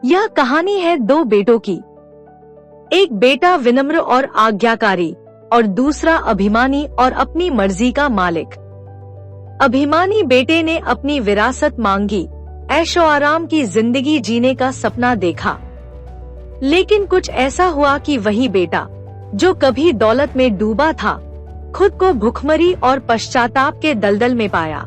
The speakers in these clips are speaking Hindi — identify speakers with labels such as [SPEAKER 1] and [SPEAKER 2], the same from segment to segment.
[SPEAKER 1] यह कहानी है दो बेटों की। एक बेटा विनम्र और आज्ञाकारी और दूसरा अभिमानी और अपनी मर्जी का मालिक। अभिमानी बेटे ने अपनी विरासत मांगी, ऐशो आराम की जिंदगी जीने का सपना देखा। लेकिन कुछ ऐसा हुआ कि वही बेटा जो कभी दौलत में डूबा था, खुद को भुखमरी और पश्चाताप के दलदल में पाया।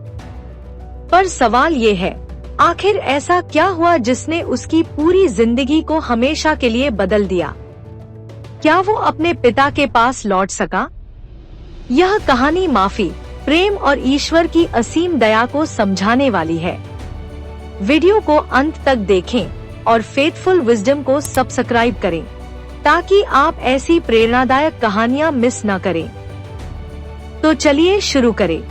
[SPEAKER 1] पर सवाल ये है, आखिर ऐसा क्या हुआ जिसने उसकी पूरी जिंदगी को हमेशा के लिए बदल दिया? क्या वो अपने पिता के पास लौट सका? यह कहानी माफी, प्रेम और ईश्वर की असीम दया को समझाने वाली है। वीडियो को अंत तक देखें और फेथफुल विजडम को सब्सक्राइब करें ताकि आप ऐसी प्रेरणादायक कहानियां मिस न करें। तो चलिए शुरू करें।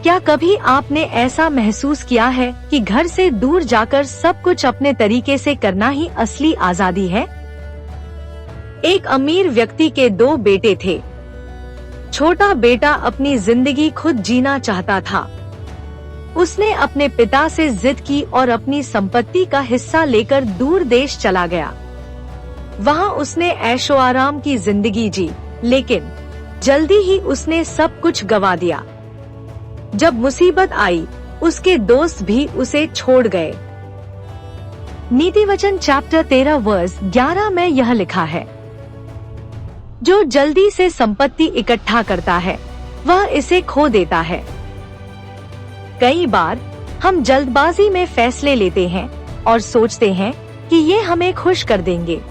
[SPEAKER 1] क्या कभी आपने ऐसा महसूस किया है कि घर से दूर जाकर सब कुछ अपने तरीके से करना ही असली आजादी है? एक अमीर व्यक्ति के दो बेटे थे। छोटा बेटा अपनी जिंदगी खुद जीना चाहता था। उसने अपने पिता से जिद की और अपनी संपत्ति का हिस्सा लेकर दूर देश चला गया। वहां उसने ऐशो आराम की जिंदगी जी, लेकिन जल्दी ही उसने सब कुछ गंवा दिया। जब मुसीबत आई, उसके दोस्त भी उसे छोड़ गए। नीति वचन चैप्टर 13 वर्स 11 में यह लिखा है, जो जल्दी से संपत्ति इकट्ठा करता है वह इसे खो देता है। कई बार हम जल्दबाजी में फैसले लेते हैं और सोचते हैं कि ये हमें खुश कर देंगे,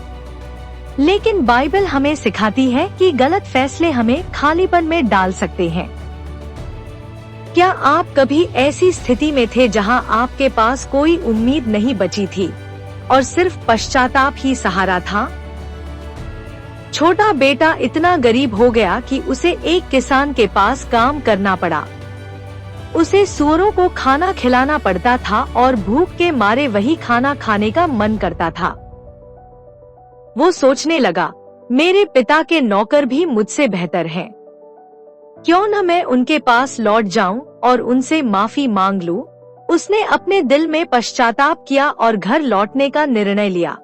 [SPEAKER 1] लेकिन बाइबल हमें सिखाती है कि गलत फैसले हमें खालीपन में डाल सकते हैं। क्या आप कभी ऐसी स्थिति में थे जहां आपके पास कोई उम्मीद नहीं बची थी और सिर्फ पश्चाताप ही सहारा था? छोटा बेटा इतना गरीब हो गया कि उसे एक किसान के पास काम करना पड़ा। उसे सूअरों को खाना खिलाना पड़ता था और भूख के मारे वही खाना खाने का मन करता था। वो सोचने लगा, मेरे पिता के नौकर भी मुझसे बेहतर हैं। क्यों न मैं उनके पास लौट जाऊं और उनसे माफी मांग लूं। उसने अपने दिल में पश्चाताप किया और घर लौटने का निर्णय लिया।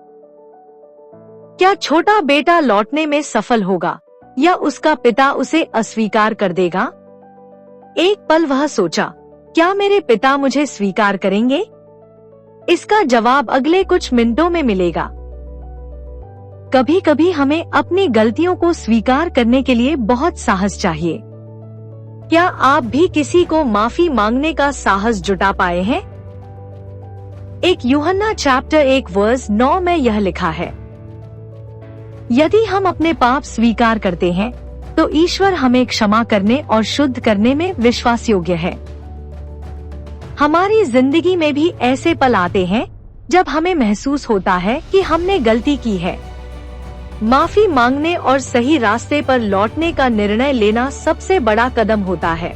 [SPEAKER 1] क्या छोटा बेटा लौटने में सफल होगा या उसका पिता उसे अस्वीकार कर देगा? एक पल वह सोचा, क्या मेरे पिता मुझे स्वीकार करेंगे? इसका जवाब अगले कुछ मिनटों में मिलेगा। कभी कभी हमें अपनी गलतियों को स्वीकार करने के लिए बहुत साहस चाहिए। क्या आप भी किसी को माफी मांगने का साहस जुटा पाए हैं? एक यूहन्ना चैप्टर 1 वर्स 9 में यह लिखा है, यदि हम अपने पाप स्वीकार करते हैं तो ईश्वर हमें क्षमा करने और शुद्ध करने में विश्वास योग्य है। हमारी जिंदगी में भी ऐसे पल आते हैं जब हमें महसूस होता है कि हमने गलती की है। माफी मांगने और सही रास्ते पर लौटने का निर्णय लेना सबसे बड़ा कदम होता है।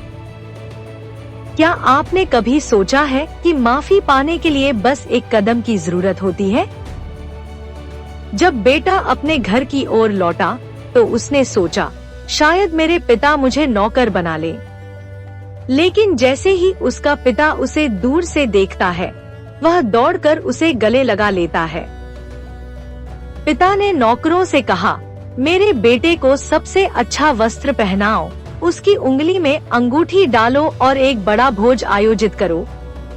[SPEAKER 1] क्या आपने कभी सोचा है कि माफी पाने के लिए बस एक कदम की जरूरत होती है? जब बेटा अपने घर की ओर लौटा तो उसने सोचा, शायद मेरे पिता मुझे नौकर बना ले। लेकिन जैसे ही उसका पिता उसे दूर से देखता है, वह दौड़कर उसे गले लगा लेता है। पिता ने नौकरों से कहा, मेरे बेटे को सबसे अच्छा वस्त्र पहनाओ, उसकी उंगली में अंगूठी डालो और एक बड़ा भोज आयोजित करो,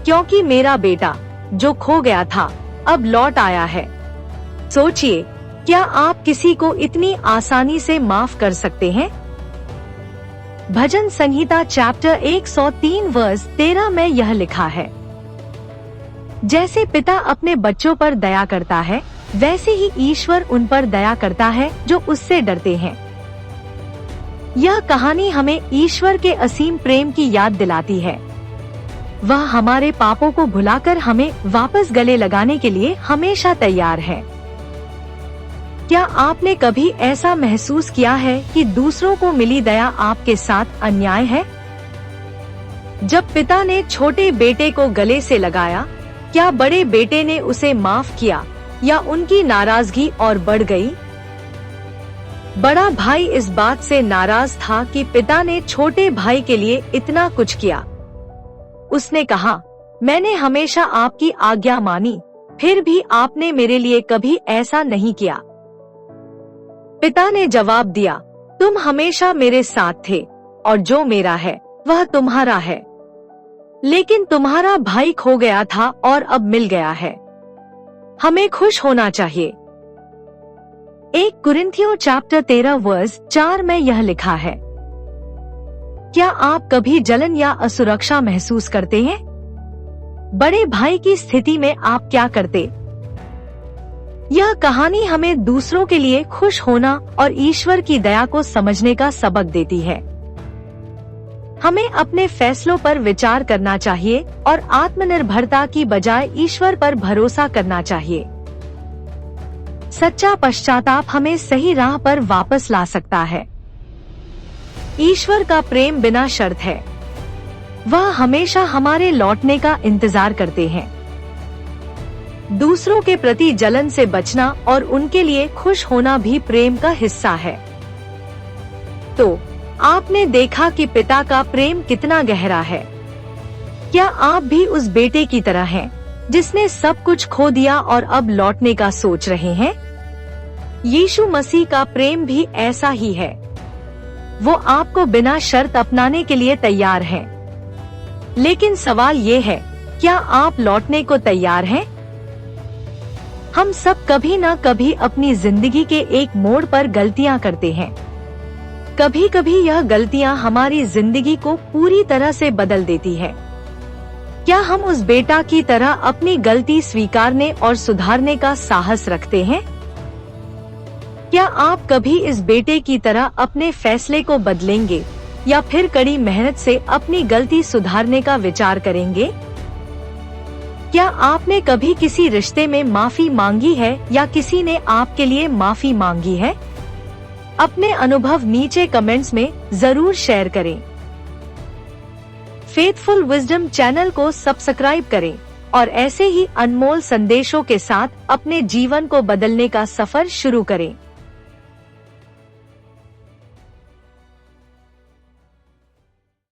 [SPEAKER 1] क्योंकि मेरा बेटा जो खो गया था अब लौट आया है। सोचिए, क्या आप किसी को इतनी आसानी से माफ कर सकते हैं? भजन संहिता चैप्टर 103 वर्स 13 में यह लिखा है, जैसे पिता अपने बच्चों पर दया करता है, वैसे ही ईश्वर उन पर दया करता है जो उससे डरते हैं। यह कहानी हमें ईश्वर के असीम प्रेम की याद दिलाती है। वह हमारे पापों को भुलाकर हमें वापस गले लगाने के लिए हमेशा तैयार है। क्या आपने कभी ऐसा महसूस किया है कि दूसरों को मिली दया आपके साथ अन्याय है? जब पिता ने छोटे बेटे को गले से लगाया, क्या बड़े बेटे ने उसे माफ किया या उनकी नाराजगी और बढ़ गई? बड़ा भाई इस बात से नाराज था कि पिता ने छोटे भाई के लिए इतना कुछ किया। उसने कहा, मैंने हमेशा आपकी आज्ञा मानी, फिर भी आपने मेरे लिए कभी ऐसा नहीं किया। पिता ने जवाब दिया, तुम हमेशा मेरे साथ थे और जो मेरा है वह तुम्हारा है। लेकिन तुम्हारा भाई खो गया था और अब मिल गया है। हमें खुश होना चाहिए। 1 कुरिन्थियों चैप्टर 13 वर्स 4 में यह लिखा है, क्या आप कभी जलन या असुरक्षा महसूस करते हैं? बड़े भाई की स्थिति में आप क्या करते? यह कहानी हमें दूसरों के लिए खुश होना और ईश्वर की दया को समझने का सबक देती है। हमें अपने फैसलों पर विचार करना चाहिए और आत्मनिर्भरता की बजाय ईश्वर पर भरोसा करना चाहिए। सच्चा पश्चाताप हमें सही राह पर वापस ला सकता है। ईश्वर का प्रेम बिना शर्त है। वह हमेशा हमारे लौटने का इंतजार करते हैं। दूसरों के प्रति जलन से बचना और उनके लिए खुश होना भी प्रेम का हिस्सा है। तो आपने देखा कि पिता का प्रेम कितना गहरा है। क्या आप भी उस बेटे की तरह हैं, जिसने सब कुछ खो दिया और अब लौटने का सोच रहे हैं? यीशु मसीह का प्रेम भी ऐसा ही है। वो आपको बिना शर्त अपनाने के लिए तैयार है। लेकिन सवाल ये है, क्या आप लौटने को तैयार हैं? हम सब कभी न कभी अपनी जिंदगी के एक मोड़ पर गलतियां करते हैं। कभी कभी यह गलतियां हमारी जिंदगी को पूरी तरह से बदल देती है। क्या हम उस बेटा की तरह अपनी गलती स्वीकारने और सुधारने का साहस रखते हैं? क्या आप कभी इस बेटे की तरह अपने फैसले को बदलेंगे या फिर कड़ी मेहनत से अपनी गलती सुधारने का विचार करेंगे? क्या आपने कभी किसी रिश्ते में माफी मांगी है या किसी ने आपके लिए माफी मांगी है? अपने अनुभव नीचे कमेंट्स में जरूर शेयर करें। फेथफुल विजडम चैनल को सब्सक्राइब करें और ऐसे ही अनमोल संदेशों के साथ अपने जीवन को बदलने का सफर शुरू करें।